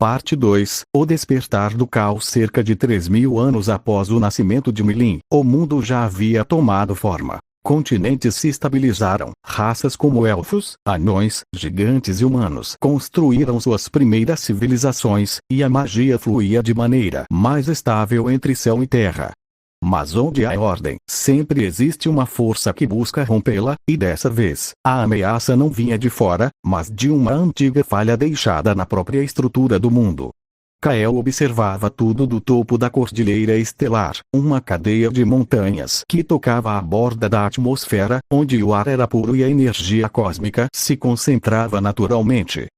Parte 2. O despertar do caos. Cerca de 3.000 anos após o nascimento de Milin, o mundo já havia tomado forma. Continentes se estabilizaram, raças como elfos, anões, gigantes e humanos construíram suas primeiras civilizações, e a magia fluía de maneira mais estável entre céu e terra. Mas onde há ordem, sempre existe uma força que busca rompê-la, e dessa vez, a ameaça não vinha de fora, mas de uma antiga falha deixada na própria estrutura do mundo. Kael observava tudo do topo da Cordilheira Estelar, uma cadeia de montanhas que tocava a borda da atmosfera, onde o ar era puro e a energia cósmica se concentrava naturalmente.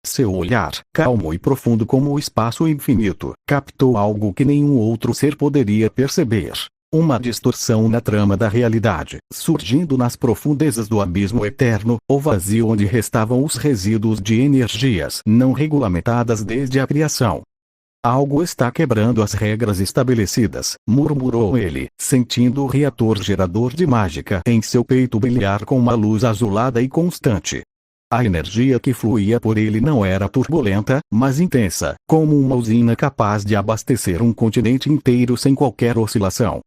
Seu olhar, calmo e profundo como o espaço infinito, captou algo que nenhum outro ser poderia perceber. Uma distorção na trama da realidade, surgindo nas profundezas do abismo eterno, o vazio onde restavam os resíduos de energias não regulamentadas desde a criação. Algo está quebrando as regras estabelecidas, murmurou ele, sentindo o reator gerador de mágica em seu peito brilhar com uma luz azulada e constante. A energia que fluía por ele não era turbulenta, mas intensa, como uma usina capaz de abastecer um continente inteiro sem qualquer oscilação.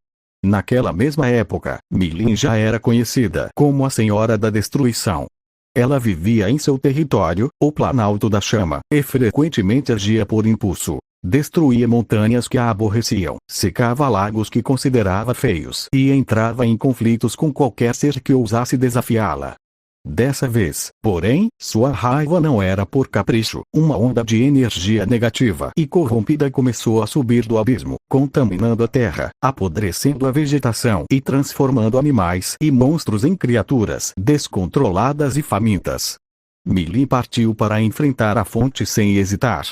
Naquela mesma época, Milin já era conhecida como a Senhora da Destruição. Ela vivia em seu território, o Planalto da Chama, e frequentemente agia por impulso. Destruía montanhas que a aborreciam, secava lagos que considerava feios e entrava em conflitos com qualquer ser que ousasse desafiá-la. Dessa vez, porém, sua raiva não era por capricho. Uma onda de energia negativa e corrompida começou a subir do abismo, contaminando a terra, apodrecendo a vegetação e transformando animais e monstros em criaturas descontroladas e famintas. Milin partiu para enfrentar a fonte sem hesitar.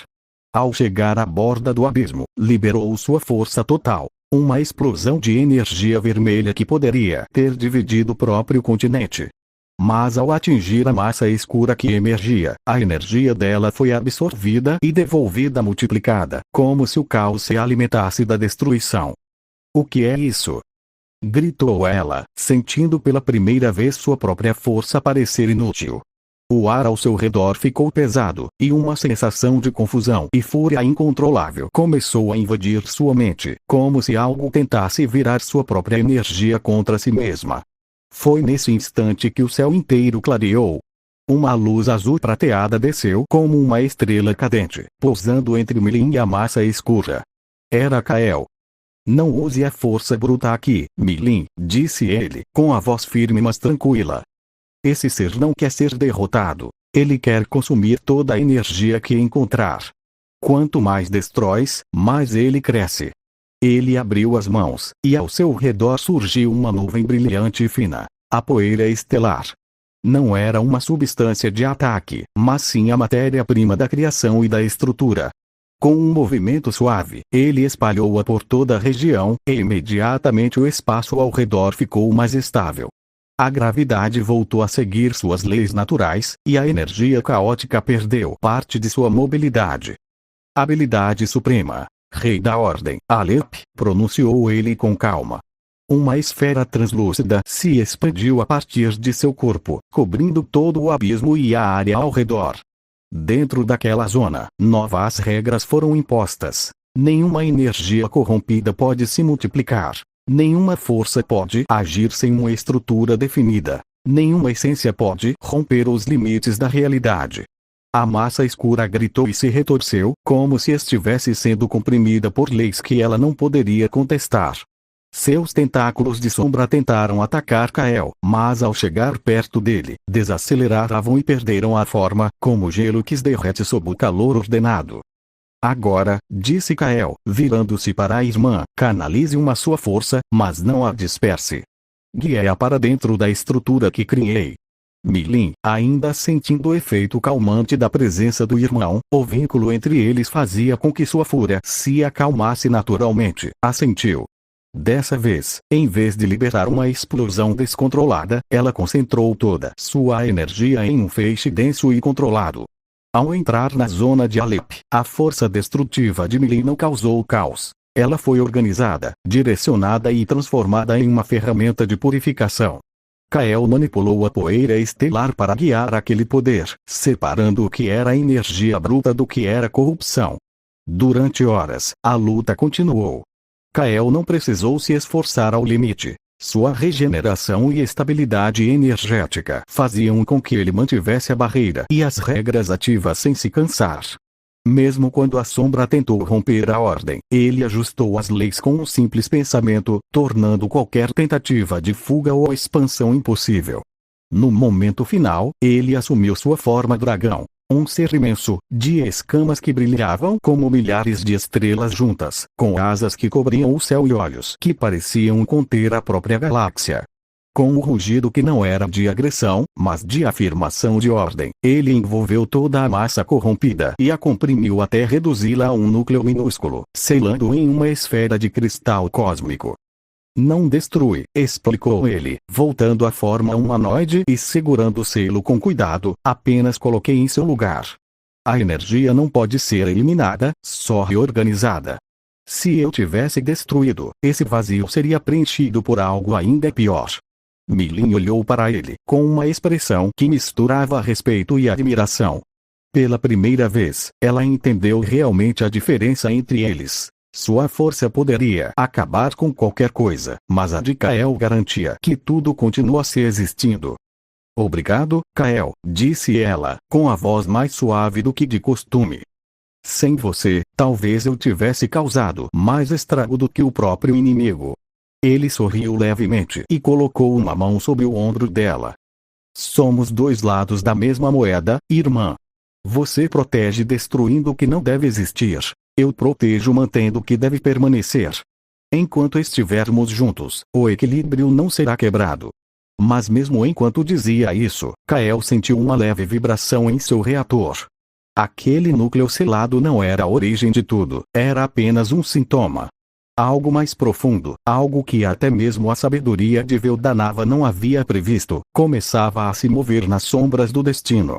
Ao chegar à borda do abismo, liberou sua força total. Uma explosão de energia vermelha que poderia ter dividido o próprio continente. Mas ao atingir a massa escura que emergia, a energia dela foi absorvida e devolvida multiplicada, como se o caos se alimentasse da destruição. O que é isso? Gritou ela, sentindo pela primeira vez sua própria força parecer inútil. O ar ao seu redor ficou pesado, e uma sensação de confusão e fúria incontrolável começou a invadir sua mente, como se algo tentasse virar sua própria energia contra si mesma. Foi nesse instante que o céu inteiro clareou. Uma luz azul prateada desceu como uma estrela cadente, pousando entre Milin e a massa escura. Era Kael. Não use a força bruta aqui, Milin, disse ele, com a voz firme mas tranquila. Esse ser não quer ser derrotado. Ele quer consumir toda a energia que encontrar. Quanto mais destróis, mais ele cresce. Ele abriu as mãos, e ao seu redor surgiu uma nuvem brilhante e fina, a poeira estelar. Não era uma substância de ataque, mas sim a matéria-prima da criação e da estrutura. Com um movimento suave, ele espalhou-a por toda a região, e imediatamente o espaço ao redor ficou mais estável. A gravidade voltou a seguir suas leis naturais, e a energia caótica perdeu parte de sua mobilidade. Habilidade suprema. Rei da Ordem, Alep, pronunciou ele com calma. Uma esfera translúcida se expandiu a partir de seu corpo, cobrindo todo o abismo e a área ao redor. Dentro daquela zona, novas regras foram impostas. Nenhuma energia corrompida pode se multiplicar. Nenhuma força pode agir sem uma estrutura definida. Nenhuma essência pode romper os limites da realidade. A massa escura gritou e se retorceu, como se estivesse sendo comprimida por leis que ela não poderia contestar. Seus tentáculos de sombra tentaram atacar Kael, mas ao chegar perto dele, desaceleraram e perderam a forma, como gelo que se derrete sob o calor ordenado. Agora, disse Kael, virando-se para a irmã, canalize uma sua força, mas não a disperse. Guie-a para dentro da estrutura que criei. Milin, ainda sentindo o efeito calmante da presença do irmão, o vínculo entre eles fazia com que sua fúria se acalmasse naturalmente, assentiu. Dessa vez, em vez de liberar uma explosão descontrolada, ela concentrou toda sua energia em um feixe denso e controlado. Ao entrar na zona de Alep, a força destrutiva de Milin não causou caos. Ela foi organizada, direcionada e transformada em uma ferramenta de purificação. Kael manipulou a poeira estelar para guiar aquele poder, separando o que era energia bruta do que era corrupção. Durante horas, a luta continuou. Kael não precisou se esforçar ao limite. Sua regeneração e estabilidade energética faziam com que ele mantivesse a barreira e as regras ativas sem se cansar. Mesmo quando a sombra tentou romper a ordem, ele ajustou as leis com um simples pensamento, tornando qualquer tentativa de fuga ou expansão impossível. No momento final, ele assumiu sua forma dragão. Um ser imenso, de escamas que brilhavam como milhares de estrelas juntas, com asas que cobriam o céu e olhos que pareciam conter a própria galáxia. Com um rugido que não era de agressão, mas de afirmação de ordem, ele envolveu toda a massa corrompida e a comprimiu até reduzi-la a um núcleo minúsculo, selando em uma esfera de cristal cósmico. Não destrui, explicou ele, voltando à forma humanoide e segurando o selo com cuidado, apenas coloquei em seu lugar. A energia não pode ser eliminada, só reorganizada. Se eu tivesse destruído, esse vazio seria preenchido por algo ainda pior. Milin olhou para ele, com uma expressão que misturava respeito e admiração. Pela primeira vez, ela entendeu realmente a diferença entre eles. Sua força poderia acabar com qualquer coisa, mas a de Kael garantia que tudo continuasse existindo. Obrigado, Kael, disse ela, com a voz mais suave do que de costume. Sem você, talvez eu tivesse causado mais estrago do que o próprio inimigo. Ele sorriu levemente e colocou uma mão sobre o ombro dela. Somos dois lados da mesma moeda, irmã. Você protege destruindo o que não deve existir. Eu protejo mantendo o que deve permanecer. Enquanto estivermos juntos, o equilíbrio não será quebrado. Mas mesmo enquanto dizia isso, Kael sentiu uma leve vibração em seu reator. Aquele núcleo selado não era a origem de tudo, era apenas um sintoma. Algo mais profundo, algo que até mesmo a sabedoria de Veldanava não havia previsto, começava a se mover nas sombras do destino.